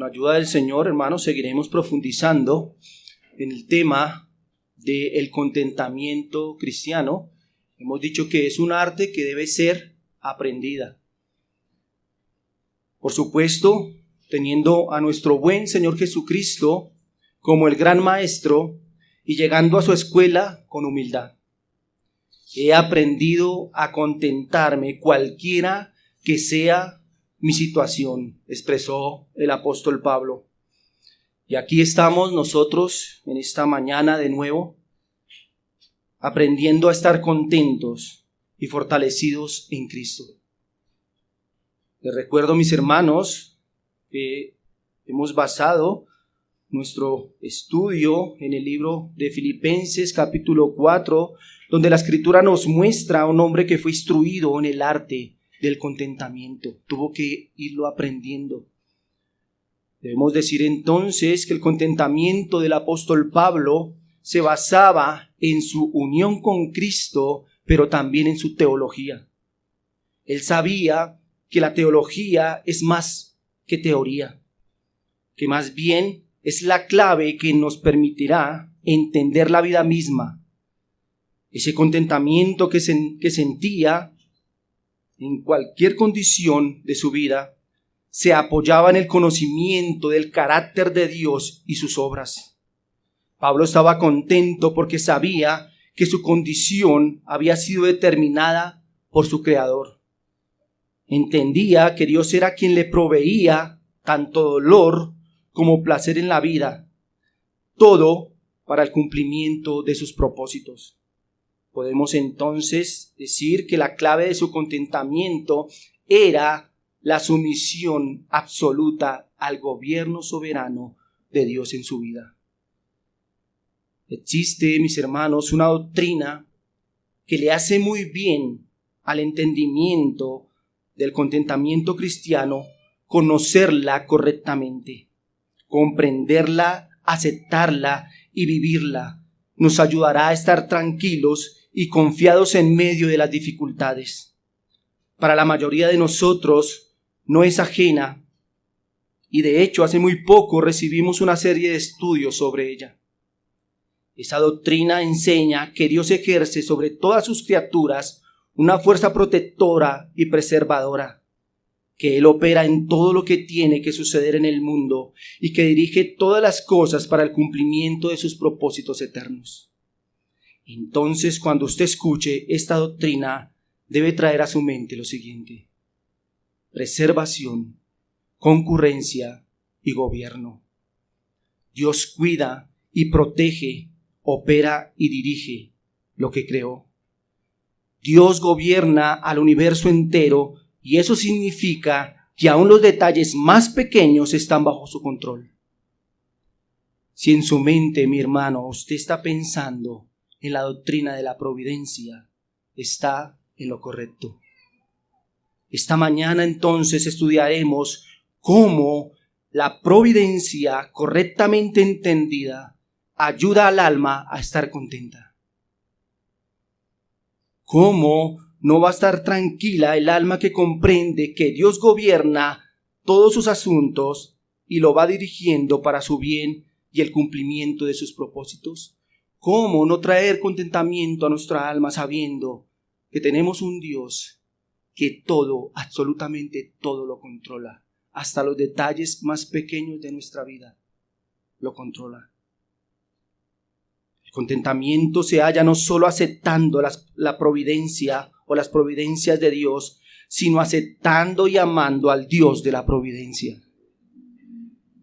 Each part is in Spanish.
la ayuda del Señor, hermanos, seguiremos profundizando en el tema del contentamiento cristiano. Hemos dicho que es un arte que debe ser aprendida. Por supuesto, teniendo a nuestro buen Señor Jesucristo como el gran maestro y llegando a su escuela con humildad. He aprendido a contentarme cualquiera que sea mi situación, expresó el apóstol Pablo. Y aquí estamos nosotros en esta mañana de nuevo, aprendiendo a estar contentos y fortalecidos en Cristo. Les recuerdo, mis hermanos, que hemos basado nuestro estudio en el libro de Filipenses capítulo 4, donde la Escritura nos muestra a un hombre que fue instruido en el arte del contentamiento. Tuvo que irlo aprendiendo. Debemos decir entonces que el contentamiento del apóstol Pablo se basaba en su unión con Cristo, pero también en su teología. Él sabía que la teología es más que teoría, que más bien es la clave que nos permitirá entender la vida misma. Ese contentamiento que sentía en cualquier condición de su vida se apoyaba en el conocimiento del carácter de Dios y sus obras. Pablo estaba contento porque sabía que su condición había sido determinada por su Creador. Entendía que Dios era quien le proveía tanto dolor como placer en la vida, todo para el cumplimiento de sus propósitos. Podemos entonces decir que la clave de su contentamiento era la sumisión absoluta al gobierno soberano de Dios en su vida. Existe, mis hermanos, una doctrina que le hace muy bien al entendimiento del contentamiento cristiano conocerla correctamente, comprenderla, aceptarla y vivirla. Nos ayudará a estar tranquilos y confiados en medio de las dificultades. Para la mayoría de nosotros no es ajena y de hecho hace muy poco recibimos una serie de estudios sobre ella. Esa doctrina enseña que Dios ejerce sobre todas sus criaturas una fuerza protectora y preservadora, que Él opera en todo lo que tiene que suceder en el mundo y que dirige todas las cosas para el cumplimiento de sus propósitos eternos. Entonces, cuando usted escuche esta doctrina, debe traer a su mente lo siguiente: preservación, concurrencia y gobierno. Dios cuida y protege, opera y dirige lo que creó. Dios gobierna al universo entero y eso significa que aún los detalles más pequeños están bajo su control. Si en su mente, mi hermano, usted está pensando en la doctrina de la providencia, está en lo correcto. Esta mañana entonces estudiaremos cómo la providencia correctamente entendida ayuda al alma a estar contenta. ¿Cómo no va a estar tranquila el alma que comprende que Dios gobierna todos sus asuntos y lo va dirigiendo para su bien y el cumplimiento de sus propósitos? ¿Cómo no traer contentamiento a nuestra alma sabiendo que tenemos un Dios que todo, absolutamente todo lo controla? Hasta los detalles más pequeños de nuestra vida lo controla. El contentamiento se halla no solo aceptando la providencia o las providencias de Dios, sino aceptando y amando al Dios de la providencia.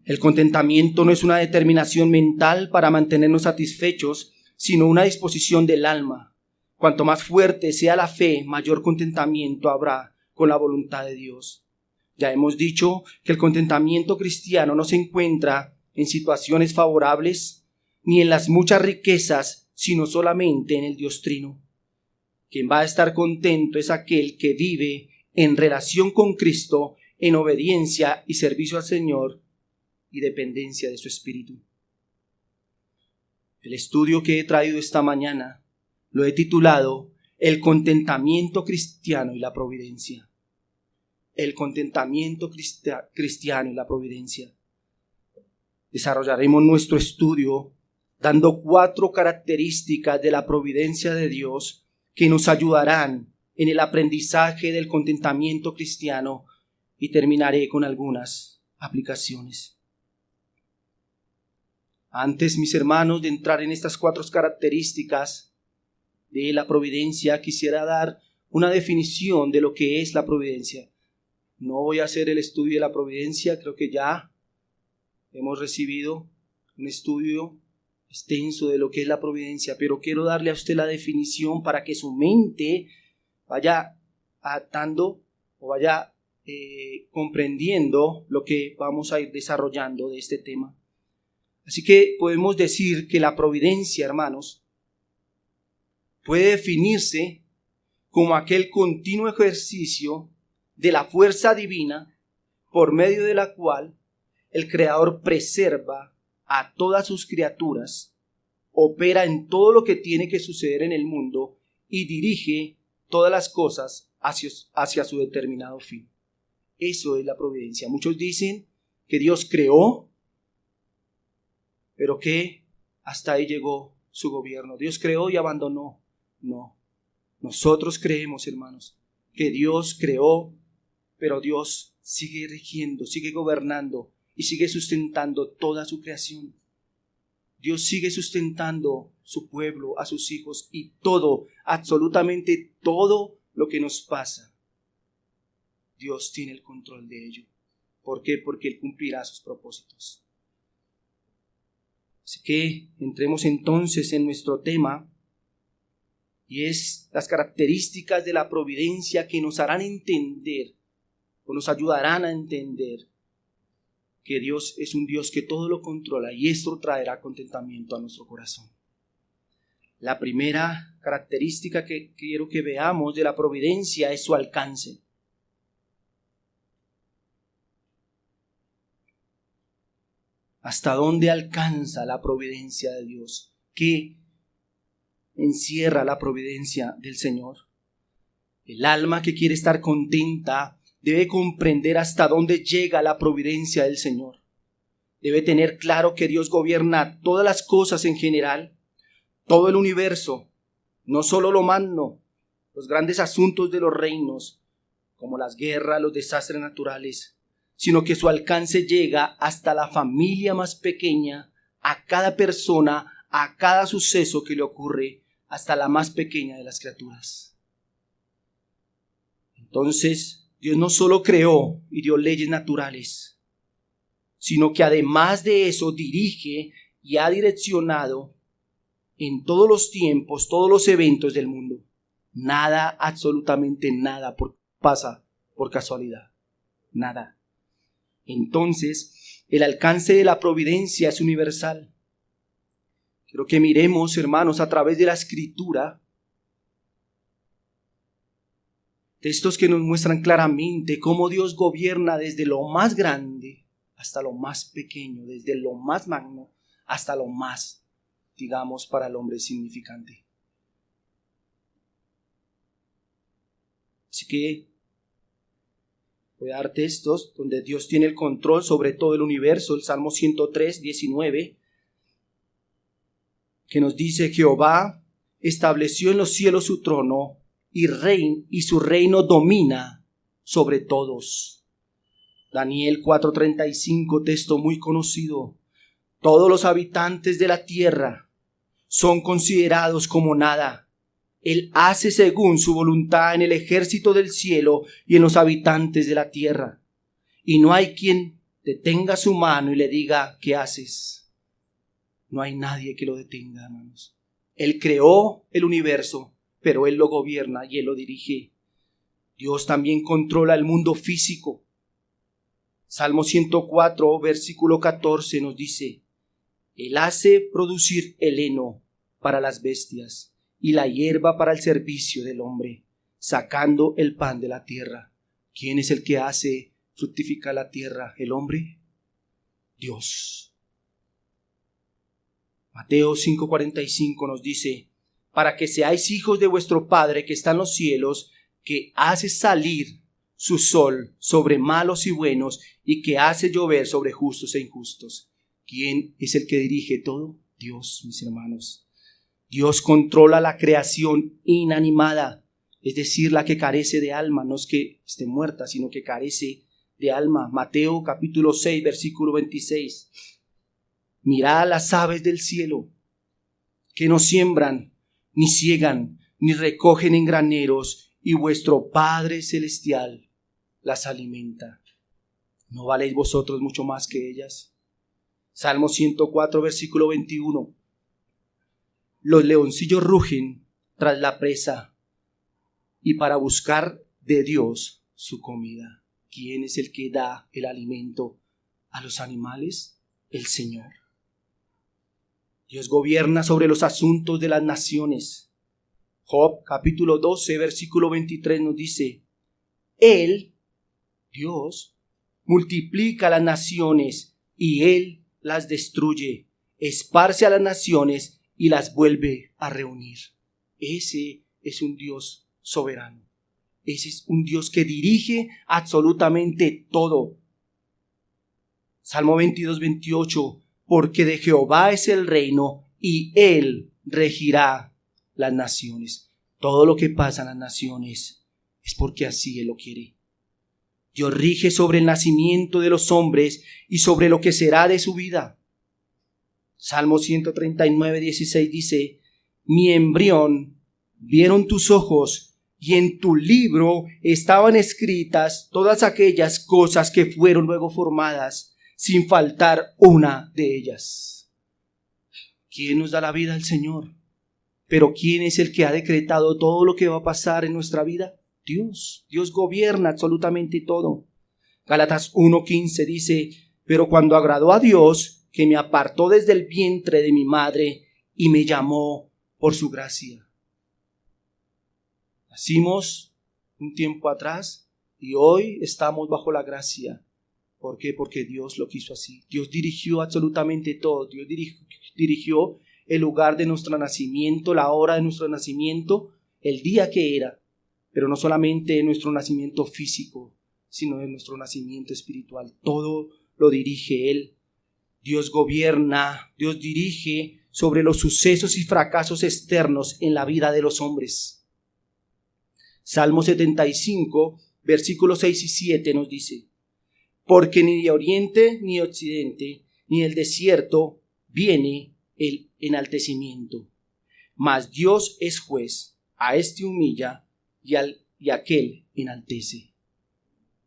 El contentamiento no es una determinación mental para mantenernos satisfechos, sino una disposición del alma. Cuanto más fuerte sea la fe, mayor contentamiento habrá con la voluntad de Dios. Ya hemos dicho que el contentamiento cristiano no se encuentra en situaciones favorables ni en las muchas riquezas, sino solamente en el Dios Trino. Quien va a estar contento es aquel que vive en relación con Cristo, en obediencia y servicio al Señor y dependencia de su Espíritu. El estudio que he traído esta mañana lo he titulado El contentamiento cristiano y la providencia. El contentamiento cristiano y la providencia. desarrollaremos nuestro estudio dando 4 características de la providencia de Dios que nos ayudarán en el aprendizaje del contentamiento cristiano, y terminaré con algunas aplicaciones. Antes, mis hermanos, de entrar en estas 4 características de la providencia, quisiera dar una definición de lo que es la providencia. No voy a hacer el estudio de la providencia, creo que ya hemos recibido un estudio extenso de lo que es la providencia, pero quiero darle a usted la definición para que su mente vaya adaptando o vaya comprendiendo lo que vamos a ir desarrollando de este tema. Así que podemos decir que la providencia, hermanos, puede definirse como aquel continuo ejercicio de la fuerza divina por medio de la cual el Creador preserva a todas sus criaturas, opera en todo lo que tiene que suceder en el mundo y dirige todas las cosas hacia su determinado fin. Eso es la providencia. Muchos dicen que Dios creó, pero que hasta ahí llegó su gobierno. Dios creó y abandonó. No. Nosotros creemos, hermanos, que Dios creó, pero Dios sigue rigiendo, sigue gobernando y sigue sustentando toda su creación. Dios sigue sustentando su pueblo, a sus hijos, y todo, absolutamente todo lo que nos pasa, Dios tiene el control de ello. ¿Por qué? Porque Él cumplirá sus propósitos. Así que entremos entonces en nuestro tema, y es las características de la providencia que nos harán entender o nos ayudarán a entender que Dios es un Dios que todo lo controla, y esto traerá contentamiento a nuestro corazón. La primera característica que quiero que veamos de la providencia es su alcance. ¿Hasta dónde alcanza la providencia de Dios? ¿Qué encierra la providencia del Señor? El alma que quiere estar contenta debe comprender hasta dónde llega la providencia del Señor. Debe tener claro que Dios gobierna todas las cosas en general, todo el universo, no solo lo magno, los grandes asuntos de los reinos, como las guerras, los desastres naturales, sino que su alcance llega hasta la familia más pequeña, a cada persona, a cada suceso que le ocurre, hasta la más pequeña de las criaturas. Entonces, Dios no solo creó y dio leyes naturales, sino que además de eso dirige y ha direccionado en todos los tiempos, todos los eventos del mundo. Nada, absolutamente nada pasa por casualidad. Nada. Entonces, el alcance de la providencia es universal. Quiero que miremos, hermanos, a través de la Escritura, textos que nos muestran claramente cómo Dios gobierna desde lo más grande hasta lo más pequeño, desde lo más magno hasta lo más, digamos, para el hombre significante. Así que voy a dar textos donde Dios tiene el control sobre todo el universo. El Salmo 103, 19, que nos dice: Jehová estableció en los cielos su trono y su reino domina sobre todos. Daniel 4:35, texto muy conocido: todos los habitantes de la tierra son considerados como nada. Él hace según su voluntad en el ejército del cielo y en los habitantes de la tierra. Y no hay quien detenga su mano y le diga: ¿qué haces? No hay nadie que lo detenga, hermanos. Él creó el universo, pero Él lo gobierna y Él lo dirige. Dios también controla el mundo físico. Salmo 104, versículo 14 nos dice: Él hace producir el heno para las bestias y la hierba para el servicio del hombre, sacando el pan de la tierra. ¿Quién es el que hace fructificar la tierra? ¿El hombre? Dios. Mateo 5:45 nos dice: para que seáis hijos de vuestro Padre que está en los cielos, que hace salir su sol sobre malos y buenos, y que hace llover sobre justos e injustos. ¿Quién es el que dirige todo? Dios, mis hermanos. Dios controla la creación inanimada, es decir, la que carece de alma, no es que esté muerta, sino que carece de alma. Mateo capítulo 6, versículo 26. Mirad las aves del cielo, que no siembran, ni ciegan, ni recogen en graneros, y vuestro Padre Celestial las alimenta. ¿No valéis vosotros mucho más que ellas? Salmo 104, versículo 21. Los leoncillos rugen tras la presa y para buscar de Dios su comida. ¿Quién es el que da el alimento a los animales? El Señor. Dios gobierna sobre los asuntos de las naciones. Job capítulo 12, versículo 23 nos dice: Él, Dios, multiplica las naciones y Él las destruye, esparce a las naciones y las vuelve a reunir. Ese es un Dios soberano. Ese es un Dios que dirige absolutamente todo. Salmo 22, 28. Porque de Jehová es el reino y Él regirá las naciones. Todo lo que pasa en las naciones es porque así Él lo quiere. Dios rige sobre el nacimiento de los hombres y sobre lo que será de su vida. Salmo 139, 16 dice: Mi embrión vieron tus ojos, y en tu libro estaban escritas todas aquellas cosas que fueron luego formadas, sin faltar una de ellas. ¿Quién nos da la vida? El Señor. Pero ¿quién es el que ha decretado todo lo que va a pasar en nuestra vida? Dios. Dios gobierna absolutamente todo. Gálatas 1:15 dice: Pero cuando agradó a Dios, que me apartó desde el vientre de mi madre y me llamó por su gracia. Nacimos un tiempo atrás y hoy estamos bajo la gracia. ¿Por qué? Porque Dios lo quiso así. Dios dirigió absolutamente todo. Dios dirigió el lugar de nuestro nacimiento, la hora de nuestro nacimiento, el día que era. Pero no solamente de nuestro nacimiento físico, sino de nuestro nacimiento espiritual. Todo lo dirige Él. Dios gobierna, Dios dirige sobre los sucesos y fracasos externos en la vida de los hombres. Salmo 75, versículos 6 y 7 nos dice: Porque ni de oriente ni de occidente, ni del desierto viene el enaltecimiento. Mas Dios es juez, a este humilla y a aquel enaltece.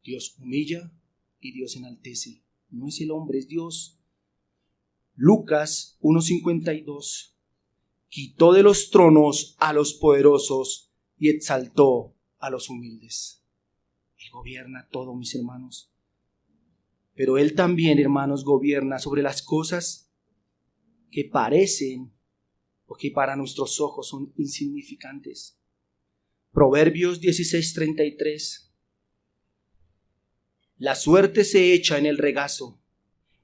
Dios humilla y Dios enaltece. No es el hombre, es Dios. Lucas 1:52. Quitó de los tronos a los poderosos y exaltó a los humildes. Él gobierna todo, mis hermanos. Pero Él también, hermanos, gobierna sobre las cosas que parecen o que para nuestros ojos son insignificantes. Proverbios 16:33. La suerte se echa en el regazo,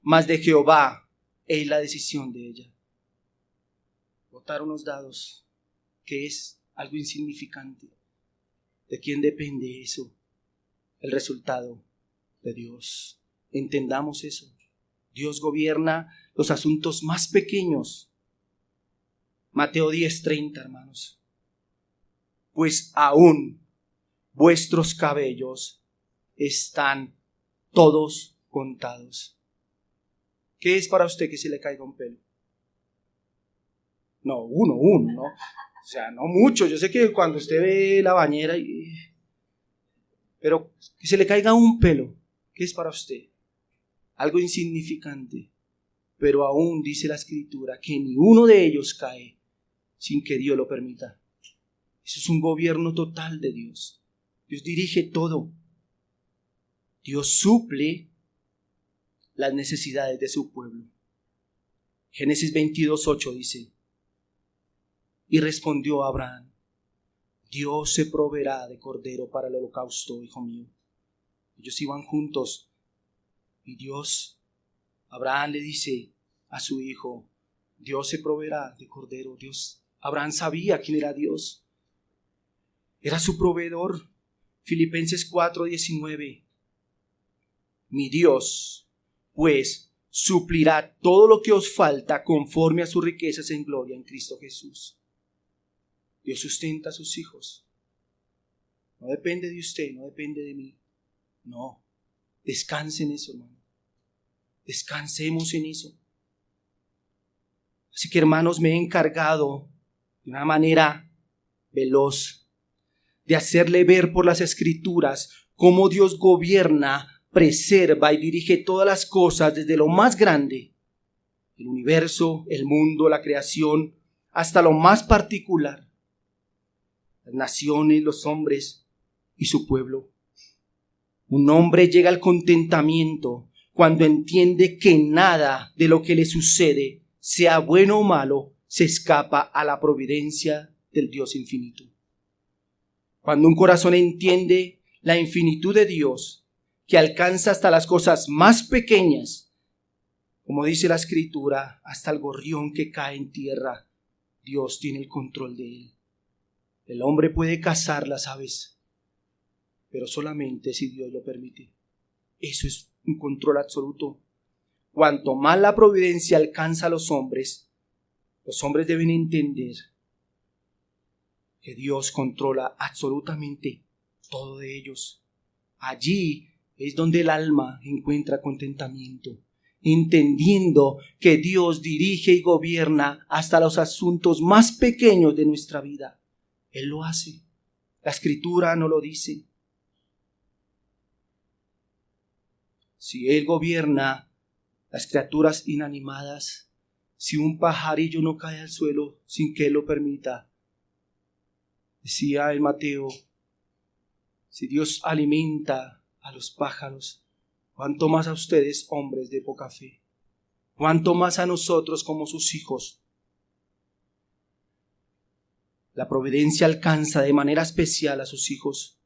mas de Jehová es la decisión de ella. Botar unos dados, que es algo insignificante. ¿De quién depende eso? El resultado de Dios. Entendamos eso. Dios gobierna los asuntos más pequeños. Mateo 10:30, hermanos. Pues aún vuestros cabellos están todos contados. ¿Qué es para usted que se le caiga un pelo? No, uno, ¿no? O sea, no mucho. Yo sé que cuando usted ve la bañera, pero que se le caiga un pelo, ¿qué es para usted? Algo insignificante. Pero aún dice la Escritura que ni uno de ellos cae sin que Dios lo permita. Eso es un gobierno total de Dios. Dios dirige todo. Dios suple las necesidades de su pueblo. Génesis 22:8 dice: Y respondió Abraham: Dios se proveerá de cordero para el holocausto, hijo mío. Ellos iban juntos y Abraham le dice a su hijo: Dios se proveerá de cordero. Abraham sabía quién era Dios. Era su proveedor. Filipenses 4:19. Mi Dios, pues, suplirá todo lo que os falta conforme a sus riquezas en gloria en Cristo Jesús. Dios sustenta a sus hijos. No depende de usted, no depende de mí. No, descanse en eso, hermano. Descansemos en eso. Así que, hermanos, me he encargado de una manera veloz de hacerle ver por las Escrituras cómo Dios gobierna, preserva y dirige todas las cosas desde lo más grande, el universo, el mundo, la creación, hasta lo más particular, las naciones, los hombres y su pueblo. Un hombre llega al contentamiento cuando entiende que nada de lo que le sucede, sea bueno o malo, se escapa a la providencia del Dios infinito. Cuando un corazón entiende la infinitud de Dios, que alcanza hasta las cosas más pequeñas, como dice la Escritura, hasta el gorrión que cae en tierra, Dios tiene el control de él. El hombre puede cazar las aves, pero solamente si Dios lo permite. Eso es un control absoluto. Cuanto más la providencia alcanza a los hombres deben entender que Dios controla absolutamente todo de ellos. Allí es donde el alma encuentra contentamiento, entendiendo que Dios dirige y gobierna hasta los asuntos más pequeños de nuestra vida. Él lo hace. La Escritura no lo dice. Si Él gobierna las criaturas inanimadas, si un pajarillo no cae al suelo sin que Él lo permita, decía en Mateo, si Dios alimenta a los pájaros, ¿cuánto más a ustedes, hombres de poca fe? ¿Cuánto más a nosotros como sus hijos? La providencia alcanza de manera especial a sus hijos.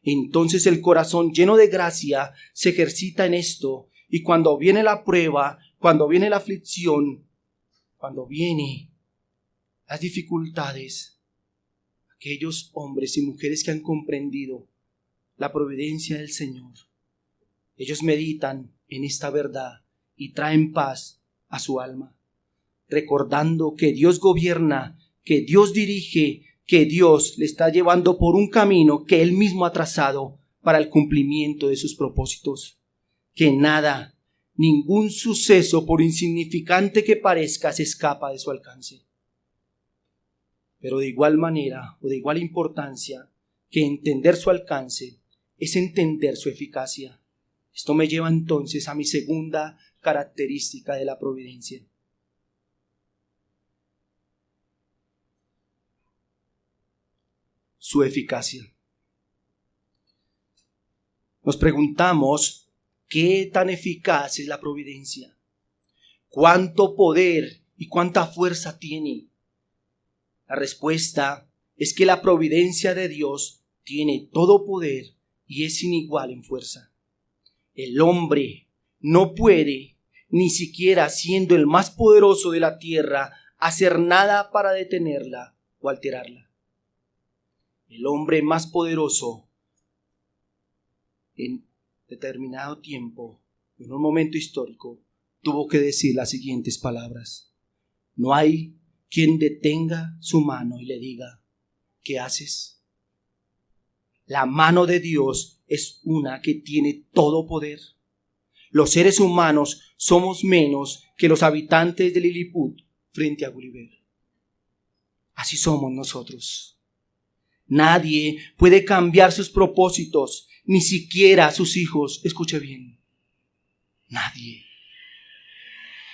Entonces el corazón lleno de gracia se ejercita en esto, y cuando viene la prueba, cuando viene la aflicción, cuando vienen las dificultades, aquellos hombres y mujeres que han comprendido la providencia del Señor, ellos meditan en esta verdad y traen paz a su alma, recordando que Dios gobierna, que Dios dirige, que Dios le está llevando por un camino que Él mismo ha trazado para el cumplimiento de sus propósitos. Que nada, ningún suceso, por insignificante que parezca, se escapa de su alcance. Pero de igual manera o de igual importancia que entender su alcance es entender su eficacia. Esto me lleva entonces a mi segunda característica de la providencia. Su eficacia. Nos preguntamos, ¿qué tan eficaz es la providencia? ¿Cuánto poder y cuánta fuerza tiene? La respuesta es que la providencia de Dios tiene todo poder y es sin igual en fuerza. El hombre no puede, ni siquiera siendo el más poderoso de la tierra, hacer nada para detenerla o alterarla. El hombre más poderoso en determinado tiempo, en un momento histórico, tuvo que decir las siguientes palabras: no hay quien detenga su mano y le diga, ¿qué haces? La mano de Dios es una que tiene todo poder. Los seres humanos somos menos que los habitantes de Lilliput frente a Gulliver. Así somos nosotros. Nadie puede cambiar sus propósitos, ni siquiera sus hijos. Escuche bien. Nadie.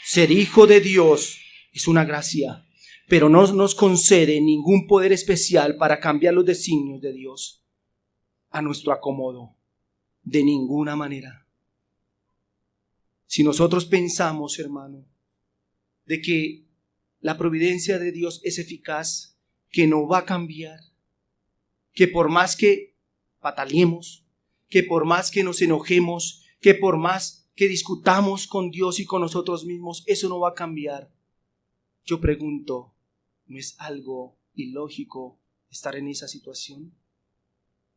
Ser hijo de Dios es una gracia, pero no nos concede ningún poder especial para cambiar los designios de Dios a nuestro acomodo. De ninguna manera. Si nosotros pensamos, hermano, de que la providencia de Dios es eficaz, que no va a cambiar, que por más que pataleemos, que por más que nos enojemos, que por más que discutamos con Dios y con nosotros mismos, eso no va a cambiar. Yo pregunto, ¿no es algo ilógico estar en esa situación?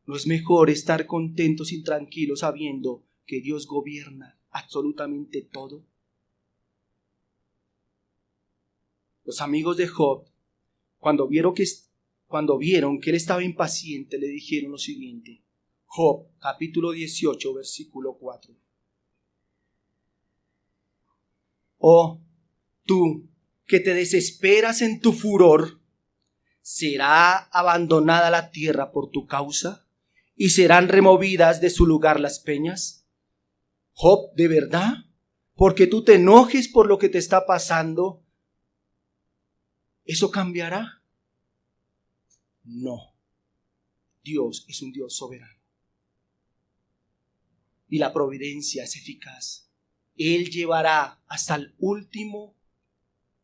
¿No es mejor estar contentos y tranquilos sabiendo que Dios gobierna absolutamente todo? Los amigos de Job, cuando vieron que él estaba impaciente, le dijeron lo siguiente. Job, capítulo 18, versículo 4. Oh, tú que te desesperas en tu furor, ¿será abandonada la tierra por tu causa? ¿Y serán removidas de su lugar las peñas? Job, ¿de verdad? Porque tú te enojes por lo que te está pasando, ¿eso cambiará? No. Dios es un Dios soberano. Y la providencia es eficaz. Él llevará hasta el último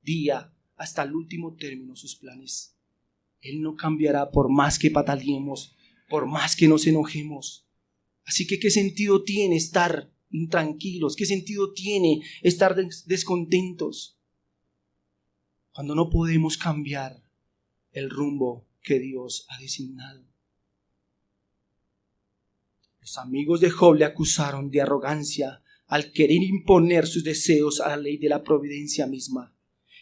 día, hasta el último término sus planes. Él no cambiará por más que pataleemos, por más que nos enojemos. Así que ¿qué sentido tiene estar intranquilos? ¿Qué sentido tiene estar descontentos cuando no podemos cambiar el rumbo que Dios ha designado? Los amigos de Job le acusaron de arrogancia al querer imponer sus deseos a la ley de la providencia misma.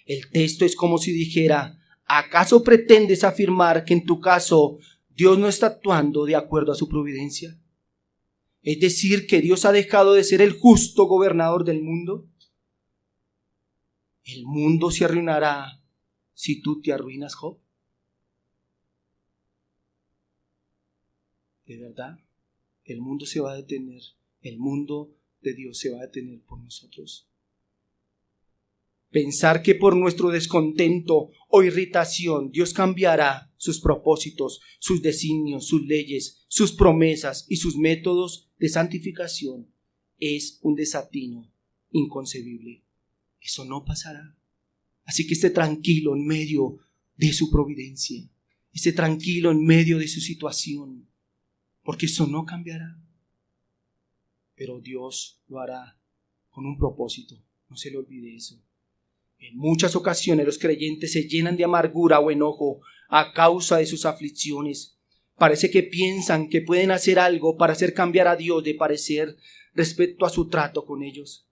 El texto es como si dijera: ¿acaso pretendes afirmar que en tu caso Dios no está actuando de acuerdo a su providencia? Es decir, que Dios ha dejado de ser el justo gobernador del mundo. ¿El mundo se arruinará si tú te arruinas, Job? ¿De verdad? El mundo se va a detener. El mundo de Dios se va a detener por nosotros. Pensar que por nuestro descontento o irritación Dios cambiará sus propósitos, sus designios, sus leyes, sus promesas y sus métodos de santificación es un desatino inconcebible. Eso no pasará. Así que esté tranquilo en medio de su providencia. Esté tranquilo en medio de su situación, porque eso no cambiará. Pero Dios lo hará con un propósito. No se le olvide eso. En muchas ocasiones los creyentes se llenan de amargura o enojo a causa de sus aflicciones. Parece que piensan que pueden hacer algo para hacer cambiar a Dios de parecer respecto a su trato con ellos.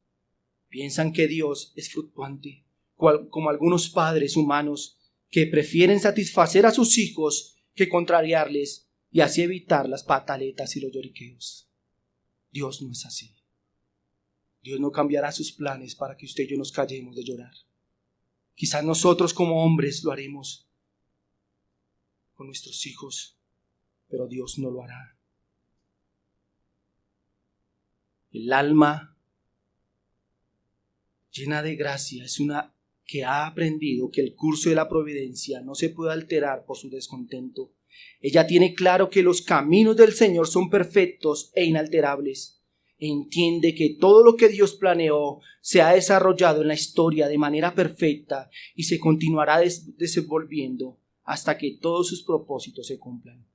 Piensan que Dios es fluctuante, como algunos padres humanos que prefieren satisfacer a sus hijos que contrariarles y así evitar las pataletas y los lloriqueos. Dios no es así. Dios no cambiará sus planes para que usted y yo nos callemos de llorar. Quizás nosotros como hombres lo haremos con nuestros hijos, pero Dios no lo hará. El alma llena de gracia es una que ha aprendido que el curso de la providencia no se puede alterar por su descontento. Ella tiene claro que los caminos del Señor son perfectos e inalterables. Entiende que todo lo que Dios planeó se ha desarrollado en la historia de manera perfecta y se continuará desenvolviendo hasta que todos sus propósitos se cumplan.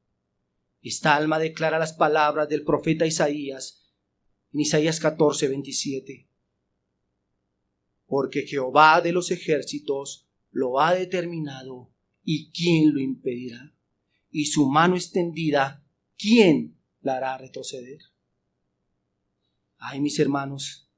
Esta alma declara las palabras del profeta Isaías en Isaías 14:27. Porque Jehová de los ejércitos lo ha determinado, ¿y quién lo impedirá? Y su mano extendida, ¿quién la hará retroceder? Ay, mis hermanos,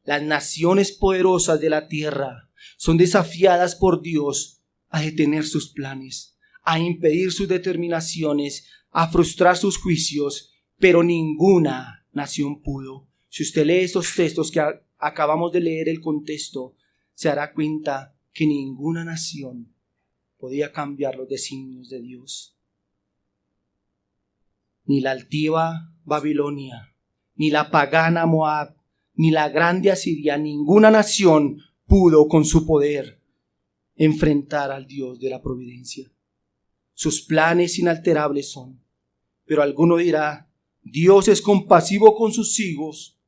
las naciones poderosas de la tierra son desafiadas por Dios a detener sus planes, a impedir sus determinaciones, a frustrar sus juicios, pero ninguna nación pudo. Si usted lee estos textos que acabamos de leer el contexto, se dará cuenta que ninguna nación podía cambiar los designios de Dios. Ni la altiva Babilonia, ni la pagana Moab, ni la grande Asiria, ninguna nación pudo con su poder enfrentar al Dios de la providencia. Sus planes inalterables son, pero alguno dirá: Dios es compasivo con sus hijos,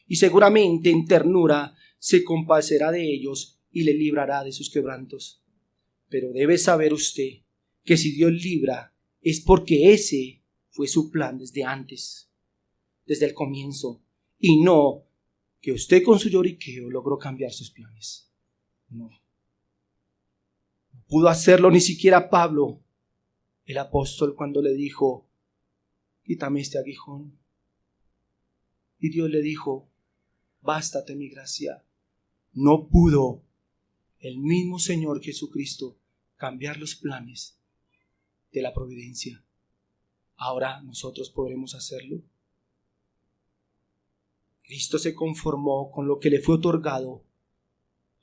y seguramente en ternura se compadecerá de ellos y le librará de sus quebrantos. Pero debe saber usted que si Dios libra es porque ese fue su plan desde antes, desde el comienzo, y no que usted con su lloriqueo logró cambiar sus planes. No pudo hacerlo ni siquiera Pablo, el apóstol, cuando le dijo: quítame este aguijón. Y Dios le dijo: bástate mi gracia. No pudo el mismo Señor Jesucristo cambiar los planes de la providencia. Ahora nosotros podremos hacerlo. Cristo se conformó con lo que le fue otorgado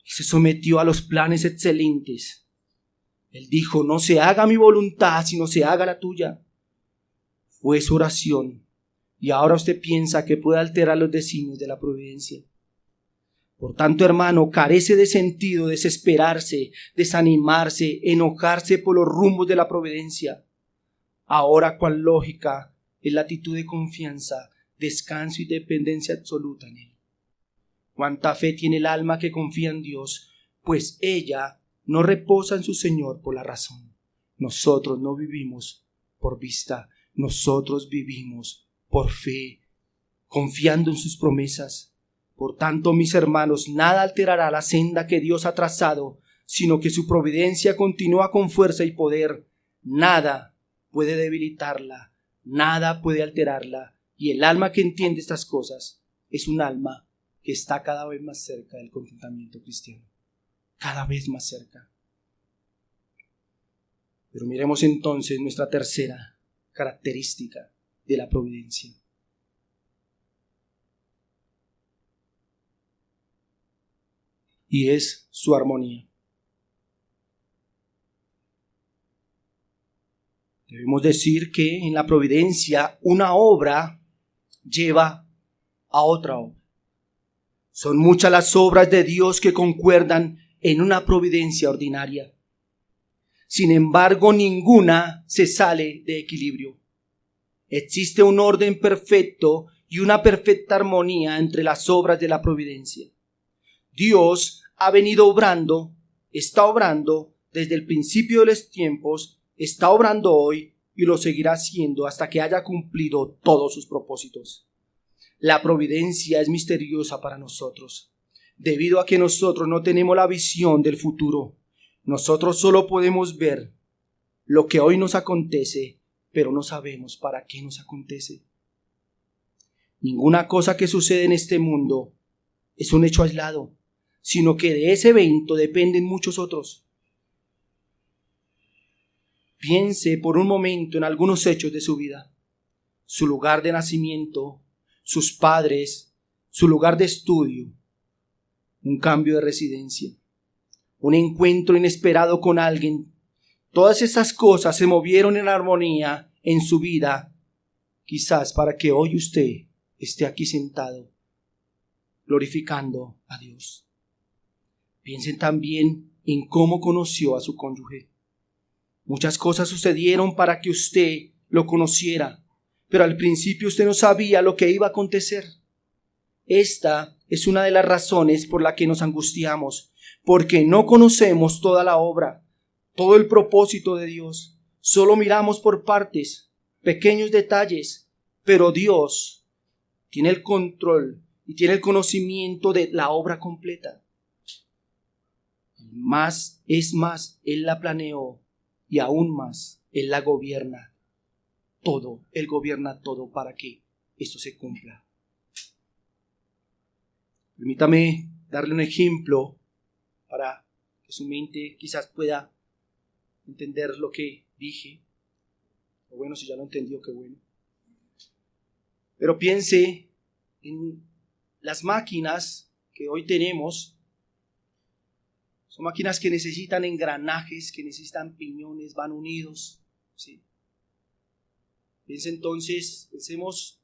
y se sometió a los planes excelentes. Él dijo: no se haga mi voluntad, sino se haga la tuya. Fue su oración. Y ahora usted piensa que puede alterar los designios de la providencia. Por tanto, hermano, carece de sentido desesperarse, desanimarse, enojarse por los rumbos de la providencia. Ahora, cuál lógica es la actitud de confianza, descanso y dependencia absoluta en Él. Cuánta fe tiene el alma que confía en Dios, pues ella no reposa en su Señor por la razón. Nosotros no vivimos por vista, nosotros vivimos por fe, confiando en sus promesas. Por tanto, mis hermanos, nada alterará la senda que Dios ha trazado, sino que su providencia continúa con fuerza y poder. Nada puede debilitarla, nada puede alterarla. Y el alma que entiende estas cosas es un alma que está cada vez más cerca del contentamiento cristiano. Cada vez más cerca. Pero miremos entonces nuestra tercera característica de la providencia. Y es su armonía. Debemos decir que en la providencia una obra lleva a otra obra. Son muchas las obras de Dios que concuerdan en una providencia ordinaria. Sin embargo, ninguna se sale de equilibrio. Existe un orden perfecto y una perfecta armonía entre las obras de la providencia. Dios ha venido obrando, está obrando desde el principio de los tiempos, está obrando hoy y lo seguirá haciendo hasta que haya cumplido todos sus propósitos. La providencia es misteriosa para nosotros, debido a que nosotros no tenemos la visión del futuro. Nosotros solo podemos ver lo que hoy nos acontece, pero no sabemos para qué nos acontece. Ninguna cosa que sucede en este mundo es un hecho aislado, sino que de ese evento dependen muchos otros. Piense por un momento en algunos hechos de su vida: su lugar de nacimiento, sus padres, su lugar de estudio, un cambio de residencia, un encuentro inesperado con alguien. Todas esas cosas se movieron en armonía en su vida, quizás para que hoy usted esté aquí sentado, glorificando a Dios. Piensen también en cómo conoció a su cónyuge. Muchas cosas sucedieron para que usted lo conociera, pero al principio usted no sabía lo que iba a acontecer. Esta es una de las razones por la que nos angustiamos, porque no conocemos toda la obra, todo el propósito de Dios. Solo miramos por partes, pequeños detalles, pero Dios tiene el control y tiene el conocimiento de la obra completa. Más es más, Él la planeó y aún más, Él la gobierna todo. Él gobierna todo para que esto se cumpla. Permítame darle un ejemplo para que su mente quizás pueda entender lo que dije. O bueno, si ya lo entendió, qué bueno. Pero piense en las máquinas que hoy tenemos. Son máquinas que necesitan engranajes, que necesitan piñones, van unidos, ¿sí? Pensemos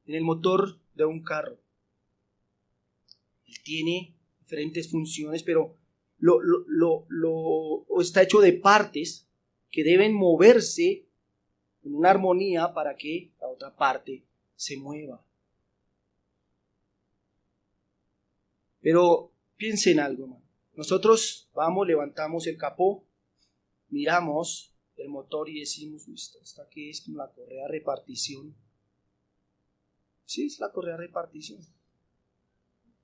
en el motor de un carro. Él tiene diferentes funciones, pero está hecho de partes que deben moverse en una armonía para que la otra parte se mueva. Pero piensen en algo, hermano. Nosotros levantamos el capó, miramos el motor y decimos: ¿esta qué es? Como la correa de repartición. Sí, es la correa de repartición.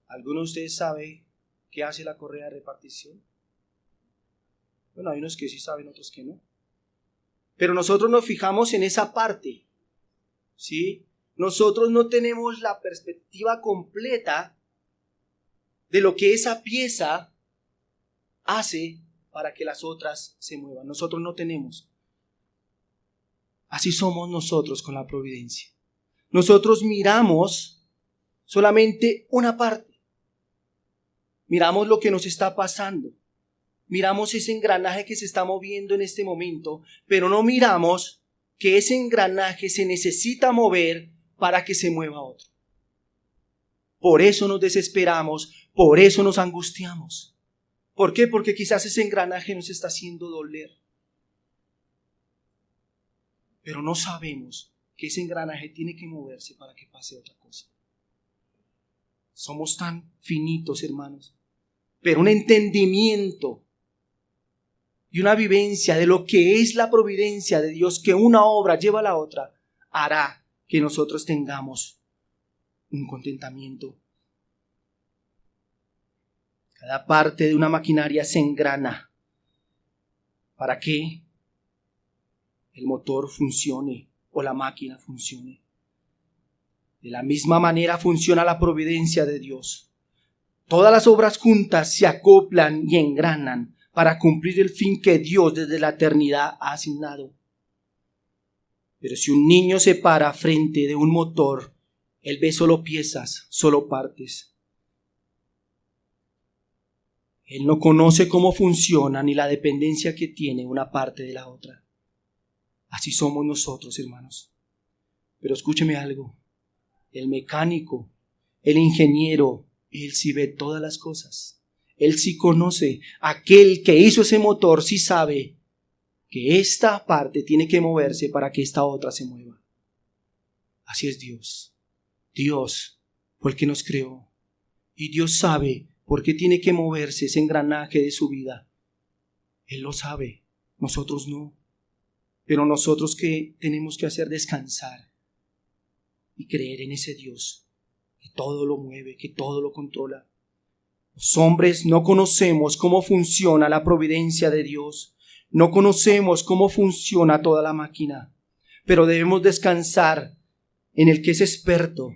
¿Alguno de ustedes sabe qué hace la correa de repartición? Bueno, hay unos que sí saben, otros que no. Pero nosotros nos fijamos en esa parte, ¿sí? Nosotros no tenemos la perspectiva completa de lo que esa pieza hace para que las otras se muevan. Nosotros no tenemos. Así somos nosotros con la providencia. Nosotros miramos solamente una parte. Miramos lo que nos está pasando. Miramos ese engranaje que se está moviendo en este momento, pero no miramos que ese engranaje se necesita mover para que se mueva otro. Por eso nos desesperamos, por eso nos angustiamos. ¿Por qué? Porque quizás ese engranaje nos está haciendo doler. Pero no sabemos que ese engranaje tiene que moverse para que pase otra cosa. Somos tan finitos, hermanos. Pero un entendimiento y una vivencia de lo que es la providencia de Dios, que una obra lleva a la otra, hará que nosotros tengamos un contentamiento. Cada parte de una maquinaria se engrana para que el motor funcione o la máquina funcione. De la misma manera funciona la providencia de Dios. Todas las obras juntas se acoplan y engranan para cumplir el fin que Dios desde la eternidad ha asignado. Pero si un niño se para frente de un motor, él ve solo piezas, solo partes. Él no conoce cómo funciona ni la dependencia que tiene una parte de la otra. Así somos nosotros, hermanos. Pero escúcheme algo. El mecánico, el ingeniero, él sí ve todas las cosas. Él sí conoce. Aquel que hizo ese motor sí sabe que esta parte tiene que moverse para que esta otra se mueva. Así es Dios. Dios fue el que nos creó. Y Dios sabe por qué tiene que moverse ese engranaje de su vida. Él lo sabe. Nosotros no. Pero nosotros, ¿qué tenemos que hacer? Descansar y creer en ese Dios que todo lo mueve, que todo lo controla. Los hombres no conocemos cómo funciona la providencia de Dios. No conocemos cómo funciona toda la máquina. Pero debemos descansar en el que es experto,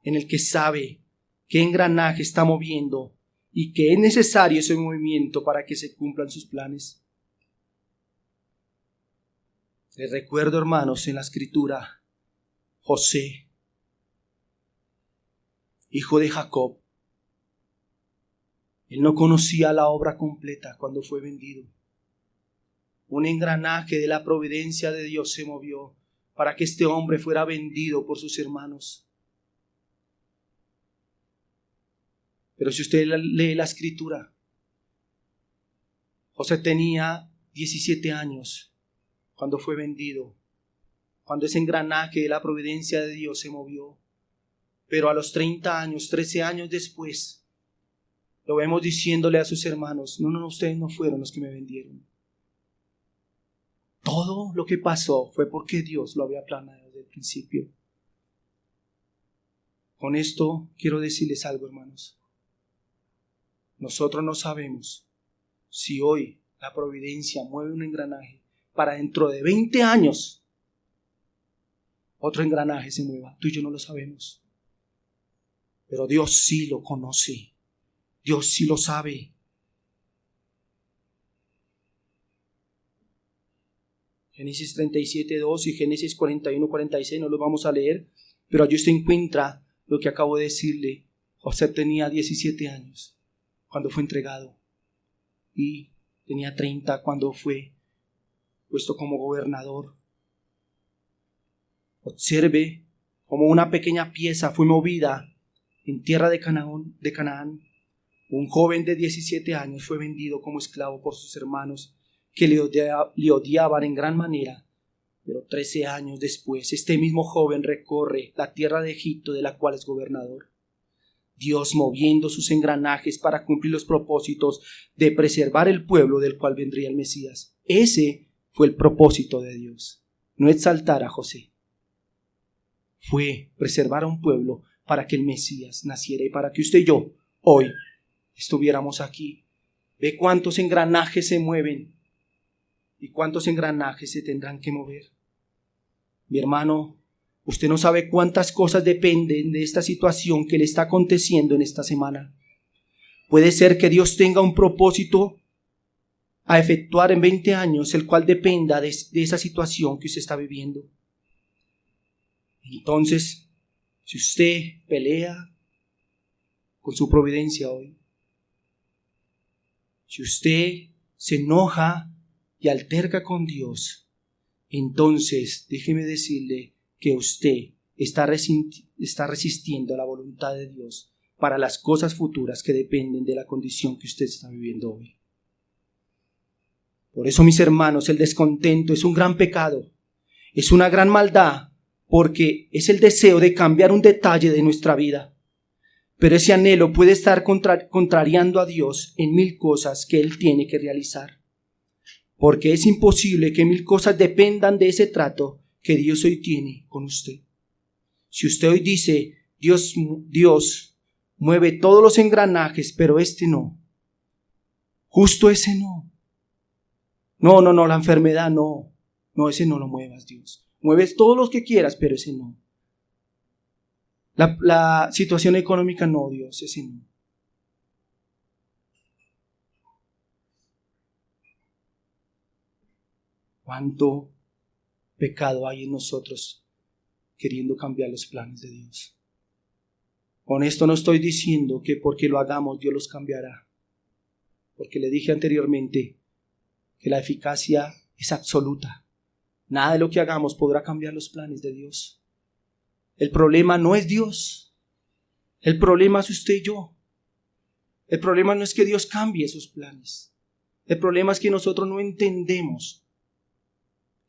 en el que sabe qué engranaje está moviendo y que es necesario ese movimiento para que se cumplan sus planes. Les recuerdo, hermanos, en la Escritura, José, hijo de Jacob, él no conocía la obra completa cuando fue vendido. Un engranaje de la providencia de Dios se movió para que este hombre fuera vendido por sus hermanos. Pero si usted lee la Escritura, José tenía 17 años cuando fue vendido, cuando ese engranaje de la providencia de Dios se movió. Pero a los 30 años, 13 años después, lo vemos diciéndole a sus hermanos, no, ustedes no fueron los que me vendieron. Todo lo que pasó fue porque Dios lo había planeado desde el principio. Con esto quiero decirles algo, hermanos. Nosotros no sabemos si hoy la providencia mueve un engranaje para dentro de 20 años otro engranaje se mueva. Tú y yo no lo sabemos. Pero Dios sí lo conoce. Dios sí lo sabe. Génesis 37:2 y Génesis 41:46 no los vamos a leer, pero allí usted encuentra lo que acabo de decirle. José tenía 17 años cuando fue entregado y tenía 30 cuando fue puesto como gobernador. Observe cómo una pequeña pieza fue movida en tierra de Canaán. Un joven de 17 años fue vendido como esclavo por sus hermanos que le odiaban en gran manera. Pero 13 años después, este mismo joven recorre la tierra de Egipto, de la cual es gobernador. Dios moviendo sus engranajes para cumplir los propósitos de preservar el pueblo del cual vendría el Mesías. Ese fue el propósito de Dios. No exaltar a José. Fue preservar a un pueblo para que el Mesías naciera y para que usted y yo hoy estuviéramos aquí. Ve cuántos engranajes se mueven y cuántos engranajes se tendrán que mover. Mi hermano, usted no sabe cuántas cosas dependen de esta situación que le está aconteciendo en esta semana. Puede ser que Dios tenga un propósito a efectuar en 20 años, el cual dependa de esa situación que usted está viviendo. Entonces, si usted pelea con su providencia hoy, si usted se enoja y alterca con Dios, entonces déjeme decirle que usted está resistiendo a la voluntad de Dios para las cosas futuras que dependen de la condición que usted está viviendo hoy. Por eso, mis hermanos, el descontento es un gran pecado, es una gran maldad, porque es el deseo de cambiar un detalle de nuestra vida. Pero ese anhelo puede estar contrariando a Dios en 1000 cosas que Él tiene que realizar. Porque es imposible que 1000 cosas dependan de ese trato que Dios hoy tiene con usted. Si usted hoy dice, Dios mueve todos los engranajes, pero este no. Justo ese no. No, la enfermedad no. No, ese no lo muevas, Dios. Mueves todos los que quieras, pero ese no. La situación económica no, Dios, ese no. ¿Cuánto pecado hay en nosotros queriendo cambiar los planes de Dios? Con esto no estoy diciendo que porque lo hagamos Dios los cambiará. Porque le dije anteriormente que la eficacia es absoluta. Nada de lo que hagamos podrá cambiar los planes de Dios. El problema no es Dios. El problema es usted y yo. El problema no es que Dios cambie esos planes. El problema es que nosotros no entendemos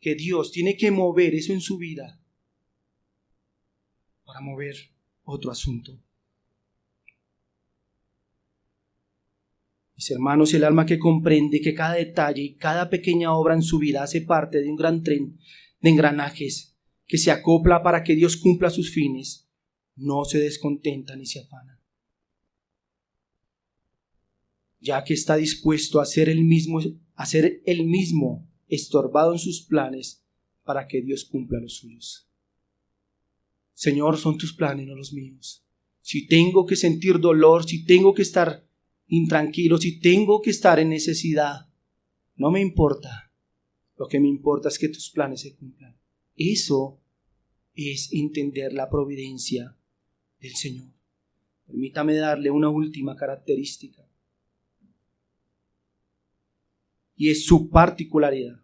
que Dios tiene que mover eso en su vida para mover otro asunto. Mis hermanos, el alma que comprende que cada detalle y cada pequeña obra en su vida hace parte de un gran tren de engranajes que se acopla para que Dios cumpla sus fines, no se descontenta ni se afana, ya que está dispuesto a ser el mismo estorbado en sus planes para que Dios cumpla los suyos. Señor, son tus planes, no los míos. Si tengo que sentir dolor, si tengo que estar intranquilo, si tengo que estar en necesidad, no me importa. Lo que me importa es que tus planes se cumplan. Eso es entender la providencia del Señor. Permítame darle una última característica, y es su particularidad.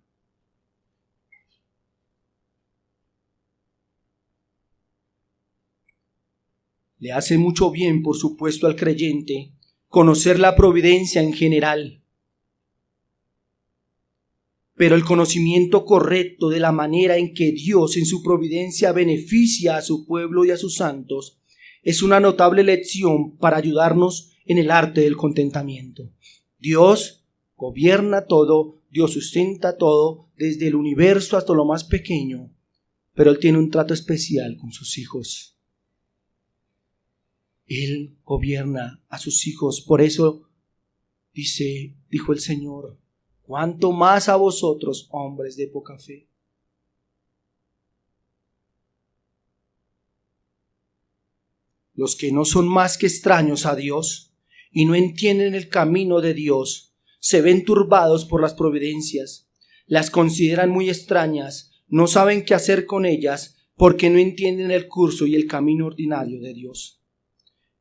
Le hace mucho bien, por supuesto, al creyente conocer la providencia en general. Pero el conocimiento correcto de la manera en que Dios en su providencia beneficia a su pueblo y a sus santos es una notable lección para ayudarnos en el arte del contentamiento. Dios gobierna todo, Dios sustenta todo, desde el universo hasta lo más pequeño, pero Él tiene un trato especial con sus hijos. Él gobierna a sus hijos. Por eso dijo el Señor, cuánto más a vosotros, hombres de poca fe. Los que no son más que extraños a Dios y no entienden el camino de Dios, se ven turbados por las providencias, las consideran muy extrañas, no saben qué hacer con ellas porque no entienden el curso y el camino ordinario de Dios.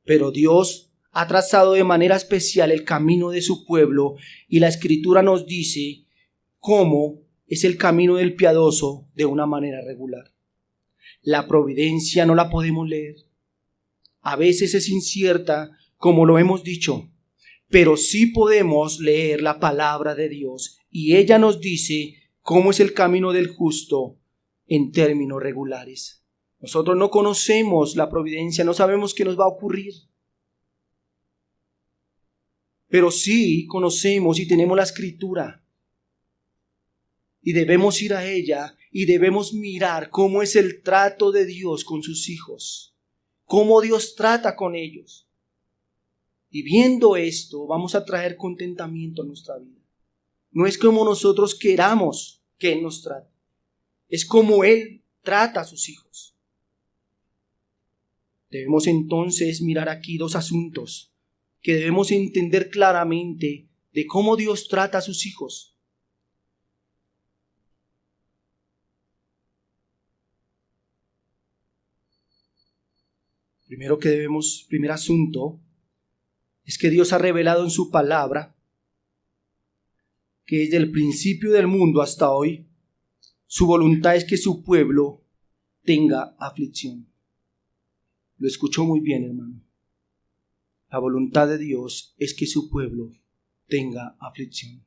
Pero Dios ha trazado de manera especial el camino de su pueblo y la Escritura nos dice cómo es el camino del piadoso de una manera regular. La providencia no la podemos leer. A veces es incierta, como lo hemos dicho, pero sí podemos leer la palabra de Dios y ella nos dice cómo es el camino del justo en términos regulares. Nosotros no conocemos la providencia, no sabemos qué nos va a ocurrir. Pero sí conocemos y tenemos la Escritura. Y debemos ir a ella y debemos mirar cómo es el trato de Dios con sus hijos. Cómo Dios trata con ellos. Y viendo esto, vamos a traer contentamiento a nuestra vida. No es como nosotros queramos que Él nos trate. Es como Él trata a sus hijos. Debemos entonces mirar aquí dos asuntos que debemos entender claramente de cómo Dios trata a sus hijos. Primer asunto, es que Dios ha revelado en su palabra que desde el principio del mundo hasta hoy, su voluntad es que su pueblo tenga aflicción. Lo escuchó muy bien, hermano. La voluntad de Dios es que su pueblo tenga aflicción.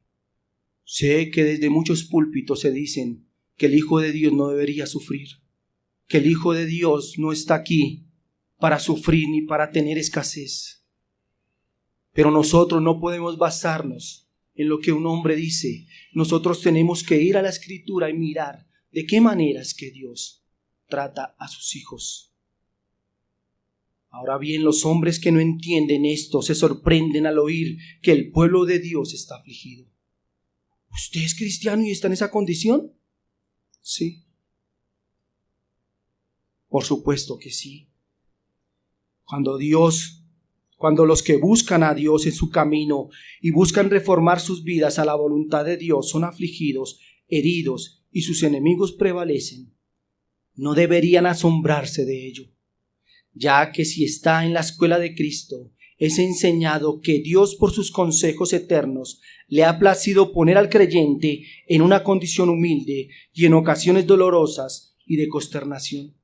Sé que desde muchos púlpitos se dicen que el Hijo de Dios no debería sufrir, que el Hijo de Dios no está aquí para sufrir ni para tener escasez. Pero nosotros no podemos basarnos en lo que un hombre dice. Nosotros tenemos que ir a la Escritura y mirar de qué manera es que Dios trata a sus hijos. Ahora bien, los hombres que no entienden esto se sorprenden al oír que el pueblo de Dios está afligido. ¿Usted es cristiano y está en esa condición? Sí. Por supuesto que sí. Cuando los que buscan a Dios en su camino y buscan reformar sus vidas a la voluntad de Dios son afligidos, heridos y sus enemigos prevalecen, no deberían asombrarse de ello, ya que si está en la escuela de Cristo, es enseñado que Dios por sus consejos eternos le ha placido poner al creyente en una condición humilde y en ocasiones dolorosas y de consternación.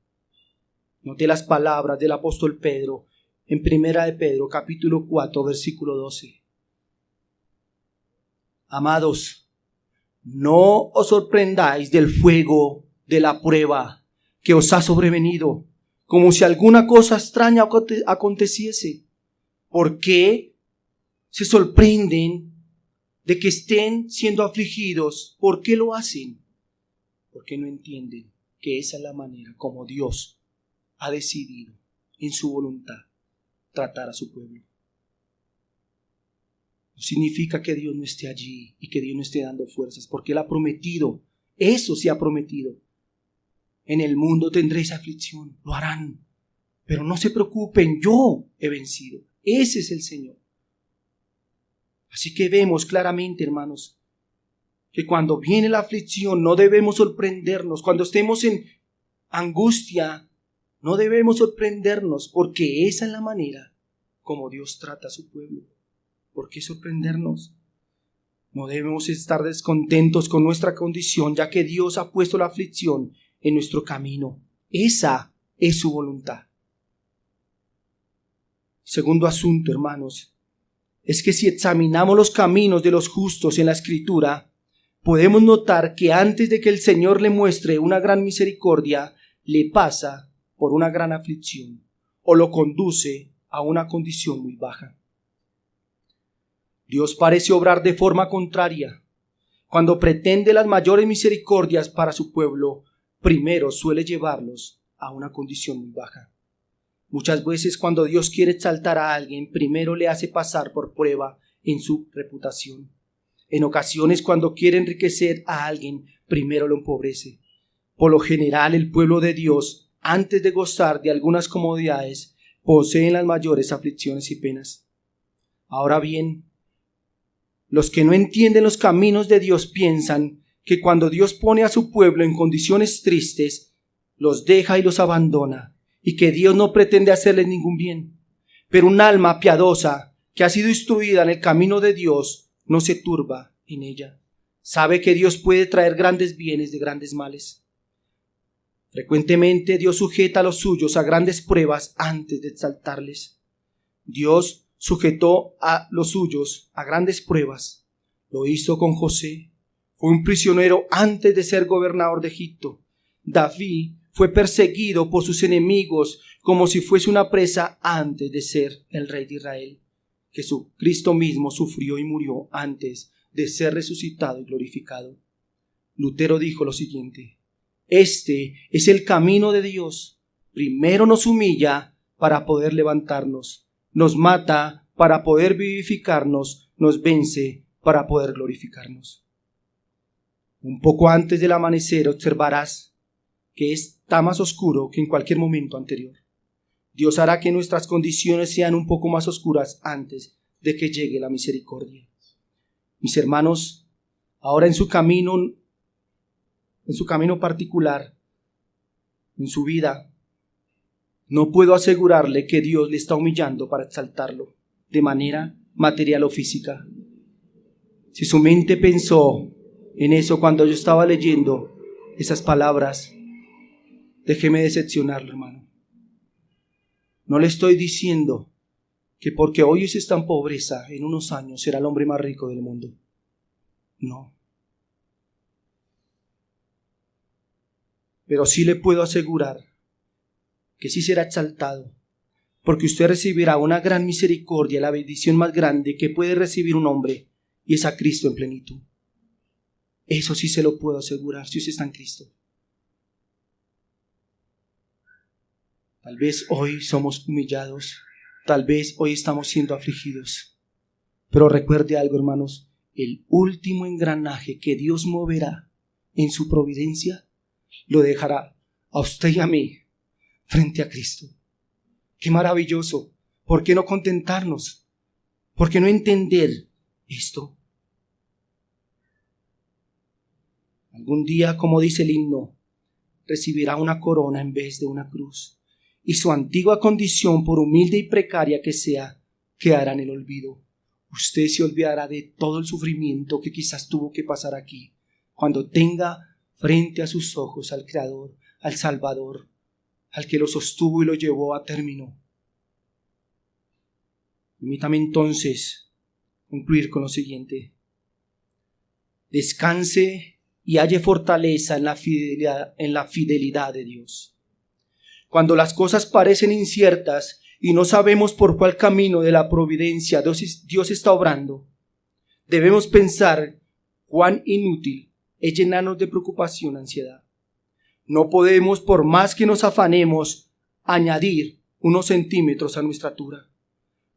Note las palabras del apóstol Pedro en 1 de Pedro capítulo 4 versículo 12. Amados, no os sorprendáis del fuego de la prueba que os ha sobrevenido, como si alguna cosa extraña aconteciese. ¿Por qué se sorprenden de que estén siendo afligidos? ¿Por qué lo hacen? Porque no entienden que esa es la manera como Dios ha decidido en su voluntad tratar a su pueblo. No significa que Dios no esté allí y que Dios no esté dando fuerzas, porque Él ha prometido, eso sí ha prometido. En el mundo tendréis aflicción, lo harán, pero no se preocupen, yo he vencido. Ese es el Señor. Así que vemos claramente, hermanos, que cuando viene la aflicción no debemos sorprendernos. Cuando estemos en angustia, no debemos sorprendernos, porque esa es la manera como Dios trata a su pueblo. ¿Por qué sorprendernos? No debemos estar descontentos con nuestra condición, ya que Dios ha puesto la aflicción en nuestro camino. Esa es su voluntad. Segundo asunto, hermanos, es que si examinamos los caminos de los justos en la Escritura, podemos notar que antes de que el Señor le muestre una gran misericordia, le pasa por una gran aflicción o lo conduce a una condición muy baja. Dios parece obrar de forma contraria. Cuando pretende las mayores misericordias para su pueblo, primero suele llevarlos a una condición muy baja. Muchas veces cuando Dios quiere exaltar a alguien, primero le hace pasar por prueba en su reputación. En ocasiones, cuando quiere enriquecer a alguien, primero lo empobrece. Por lo general, el pueblo de Dios, antes de gozar de algunas comodidades, poseen las mayores aflicciones y penas. Ahora bien, los que no entienden los caminos de Dios piensan que cuando Dios pone a su pueblo en condiciones tristes, los deja y los abandona, y que Dios no pretende hacerles ningún bien. Pero un alma piadosa que ha sido instruida en el camino de Dios no se turba en ella. Sabe que Dios puede traer grandes bienes de grandes males. Frecuentemente Dios sujeta a los suyos a grandes pruebas antes de exaltarles. Dios sujetó a los suyos a grandes pruebas. Lo hizo con José. Fue un prisionero antes de ser gobernador de Egipto. David fue perseguido por sus enemigos como si fuese una presa antes de ser el rey de Israel. Jesucristo mismo sufrió y murió antes de ser resucitado y glorificado. Lutero dijo lo siguiente: este es el camino de Dios. Primero nos humilla para poder levantarnos, nos mata para poder vivificarnos, nos vence para poder glorificarnos. Un poco antes del amanecer observarás que está más oscuro que en cualquier momento anterior. Dios hará que nuestras condiciones sean un poco más oscuras antes de que llegue la misericordia. Mis hermanos, ahora en su camino particular, en su vida, no puedo asegurarle que Dios le está humillando para exaltarlo de manera material o física. Si su mente pensó en eso cuando yo estaba leyendo esas palabras, déjeme decepcionarlo, hermano. No le estoy diciendo que porque hoy usted está en pobreza, en unos años será el hombre más rico del mundo. No. Pero sí le puedo asegurar que sí será exaltado, porque usted recibirá una gran misericordia, la bendición más grande que puede recibir un hombre, y es a Cristo en plenitud. Eso sí se lo puedo asegurar si usted está en Cristo. Tal vez hoy somos humillados, tal vez hoy estamos siendo afligidos, pero recuerde algo, hermanos, el último engranaje que Dios moverá en su providencia lo dejará a usted y a mí frente a Cristo. ¡Qué maravilloso! ¿Por qué no contentarnos? ¿Por qué no entender esto? Algún día, como dice el himno, recibirá una corona en vez de una cruz, y su antigua condición, por humilde y precaria que sea, quedará en el olvido. Usted se olvidará de todo el sufrimiento que quizás tuvo que pasar aquí, cuando tenga frente a sus ojos al Creador, al Salvador, al que lo sostuvo y lo llevó a término. Permítame entonces concluir con lo siguiente. Descanse y halle fortaleza en la fidelidad de Dios. Cuando las cosas parecen inciertas y no sabemos por cuál camino de la providencia Dios está obrando, debemos pensar cuán inútil es llenarnos de preocupación, ansiedad. No podemos, por más que nos afanemos, añadir unos centímetros a nuestra altura.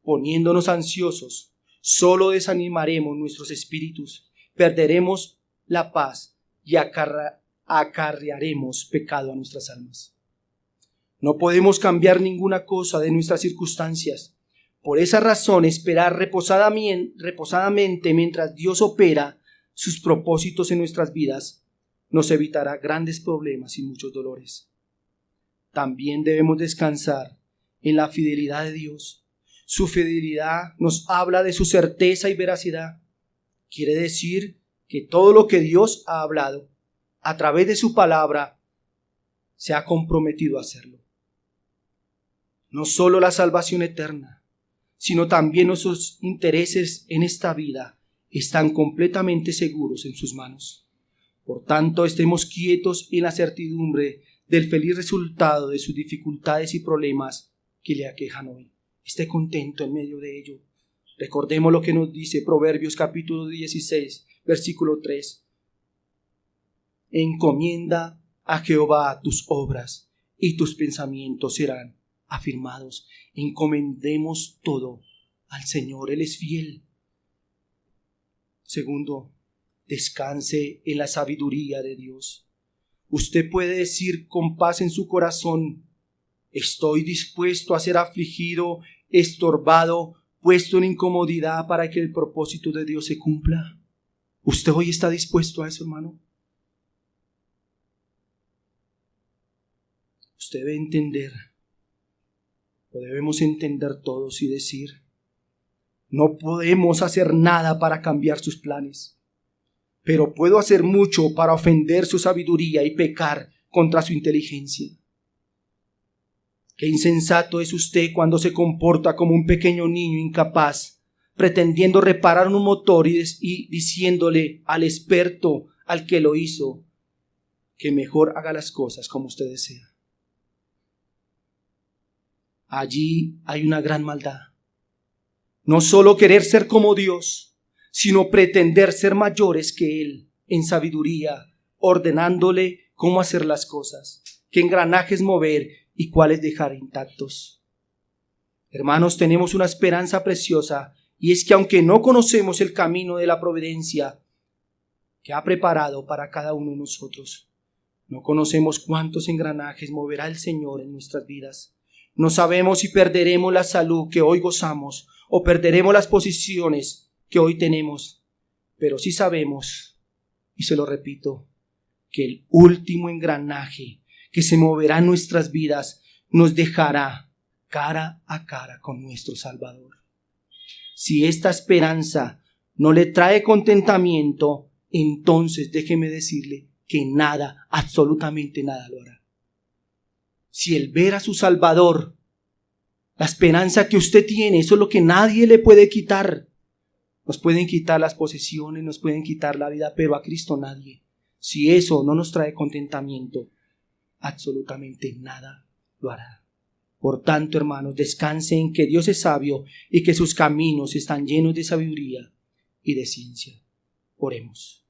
Poniéndonos ansiosos, solo desanimaremos nuestros espíritus, perderemos la paz y acarrearemos pecado a nuestras almas. No podemos cambiar ninguna cosa de nuestras circunstancias. Por esa razón, esperar reposadamente mientras Dios opera sus propósitos en nuestras vidas nos evitará grandes problemas y muchos dolores. También debemos descansar en la fidelidad de Dios. Su fidelidad nos habla de su certeza y veracidad. Quiere decir que todo lo que Dios ha hablado a través de su palabra se ha comprometido a hacerlo. No solo la salvación eterna, sino también nuestros intereses en esta vida están completamente seguros en sus manos. Por tanto, estemos quietos en la certidumbre del feliz resultado de sus dificultades y problemas que le aquejan hoy. Esté contento en medio de ello. Recordemos lo que nos dice Proverbios capítulo 16, versículo 3. Encomienda a Jehová tus obras y tus pensamientos serán afirmados. Encomendemos todo al Señor, Él es fiel. Segundo, descanse en la sabiduría de Dios. Usted puede decir con paz en su corazón: estoy dispuesto a ser afligido, estorbado, puesto en incomodidad para que el propósito de Dios se cumpla. ¿Usted hoy está dispuesto a eso, hermano? Usted debe entender, o debemos entender todos y decir: no podemos hacer nada para cambiar sus planes, pero puedo hacer mucho para ofender su sabiduría y pecar contra su inteligencia. Qué insensato es usted cuando se comporta como un pequeño niño incapaz, pretendiendo reparar un motor y diciéndole al experto, al que lo hizo, que mejor haga las cosas como usted desea. Allí hay una gran maldad. No solo querer ser como Dios, sino pretender ser mayores que Él en sabiduría, ordenándole cómo hacer las cosas, qué engranajes mover y cuáles dejar intactos. Hermanos, tenemos una esperanza preciosa, y es que aunque no conocemos el camino de la providencia que ha preparado para cada uno de nosotros, no conocemos cuántos engranajes moverá el Señor en nuestras vidas. No sabemos si perderemos la salud que hoy gozamos o perderemos las posiciones que hoy tenemos. Pero sí sabemos, y se lo repito, que el último engranaje que se moverá en nuestras vidas nos dejará cara a cara con nuestro Salvador. Si esta esperanza no le trae contentamiento, entonces déjeme decirle que nada, absolutamente nada lo hará. Si el ver a su Salvador, la esperanza que usted tiene, eso es lo que nadie le puede quitar. Nos pueden quitar las posesiones, nos pueden quitar la vida, pero a Cristo nadie. Si eso no nos trae contentamiento, absolutamente nada lo hará. Por tanto, hermanos, descansen en que Dios es sabio y que sus caminos están llenos de sabiduría y de ciencia. Oremos.